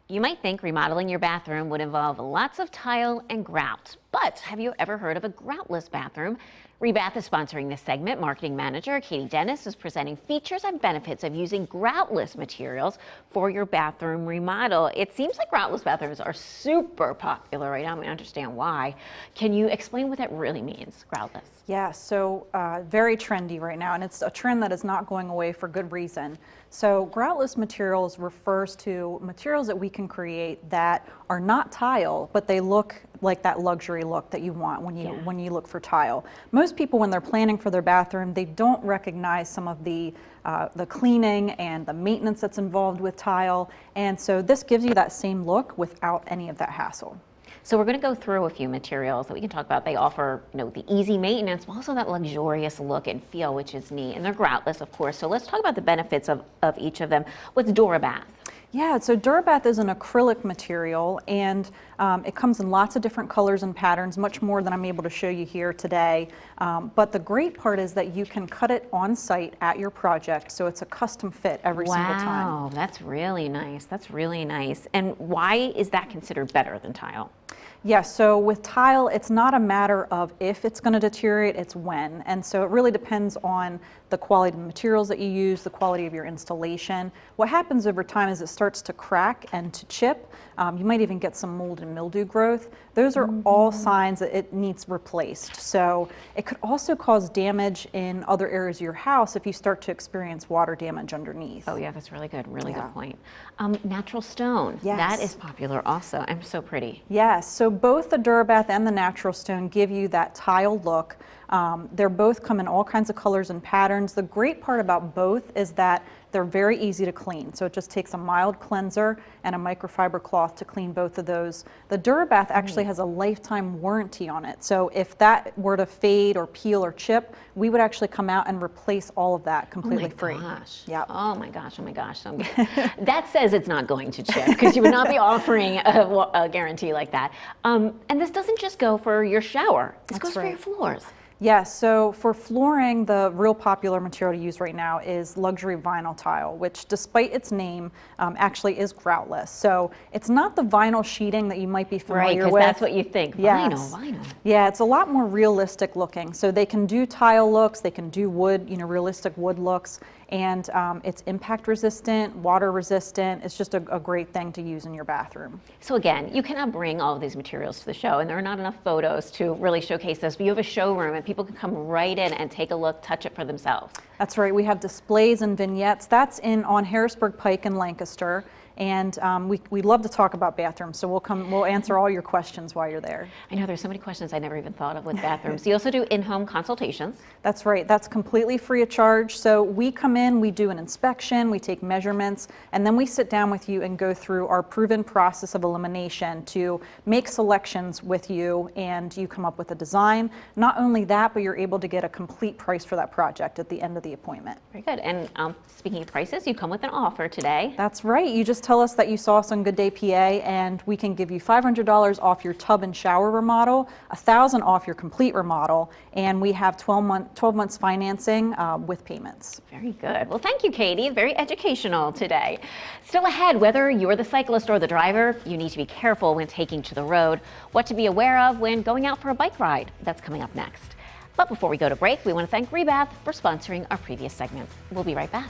You might think remodeling your bathroom would involve lots of tile and grout, but have you ever heard of a groutless bathroom? Re-Bath is sponsoring this segment. Marketing manager Katie Dennis is presenting features and benefits of using groutless materials for your bathroom remodel. It seems like groutless bathrooms are super popular right now. I understand why. Can you explain what that really means, groutless? Yeah, so very trendy right now, and it's a trend that is not going away for good reason. So groutless materials refers to materials that we can create that are not tile, but they look like that luxury look that you want when you look for tile. Most people, when they're planning for their bathroom, they don't recognize some of the cleaning and the maintenance that's involved with tile, and so this gives you that same look without any of that hassle. So we're going to go through a few materials that we can talk about. They offer, the easy maintenance, but also that luxurious look and feel, which is neat. And they're groutless, of course. So let's talk about the benefits of each of them. What's DuraBath? Yeah, so DuraBath is an acrylic material, and it comes in lots of different colors and patterns, much more than I'm able to show you here today. But the great part is that you can cut it on site at your project, so it's a custom fit every single time. Wow, that's really nice. That's really nice. And why is that considered better than tile? Yeah, so with tile, it's not a matter of if it's going to deteriorate, it's when. And so it really depends on the quality of the materials that you use, the quality of your installation. What happens over time is it starts to crack and to chip. You might even get some mold and mildew growth. Those are all signs that it needs replaced. So it could also cause damage in other areas of your house if you start to experience water damage underneath. Oh yeah, that's really good. Really good point. Natural stone. Yes. That is popular also. And so pretty. Yes, so both the DuraBath and the natural stone give you that tile look. They're both come in all kinds of colors and patterns. The great part about both is that they're very easy to clean. So it just takes a mild cleanser and a microfiber cloth to clean both of those. The DuraBath actually has a lifetime warranty on it. So if that were to fade or peel or chip, we would actually come out and replace all of that completely free. Oh my gosh. Yeah. Oh my gosh. Oh my gosh. So that says it's not going to chip, because you would not be offering a guarantee like that. And this doesn't just go for your shower. This goes for your floors. Yes, so for flooring, the real popular material to use right now is luxury vinyl tile, which despite its name actually is groutless. So it's not the vinyl sheeting that you might be familiar with. Right, because that's what you think. Yes. Vinyl. Yeah, it's a lot more realistic looking. So they can do tile looks, they can do wood, realistic wood looks, and it's impact resistant, water resistant. It's just a great thing to use in your bathroom. So again, you cannot bring all of these materials to the show, and there are not enough photos to really showcase this, but you have a showroom and people can come right in and take a look, touch it for themselves. That's right. We have displays and vignettes. That's on Harrisburg Pike in Lancaster. And we'd love to talk about bathrooms, so we'll answer all your questions while you're there. I know there's so many questions I never even thought of with bathrooms. You also do in-home consultations. That's right. That's completely free of charge. So we come in, we do an inspection, we take measurements, and then we sit down with you and go through our proven process of elimination to make selections with you, and you come up with a design. Not only that, but you're able to get a complete price for that project at the end of the appointment. Very good. And speaking of prices, you come with an offer today. That's right. You just tell us that you saw us on Good Day PA, and we can give you $500 off your tub and shower remodel, $1,000 off your complete remodel, and we have 12 months financing with payments. Very good. Well, thank you, Katie. Very educational today. Still ahead, whether you're the cyclist or the driver, you need to be careful when taking to the road, what to be aware of when going out for a bike ride. That's coming up next. But before we go to break, we want to thank Re-Bath for sponsoring our previous segment. We'll be right back.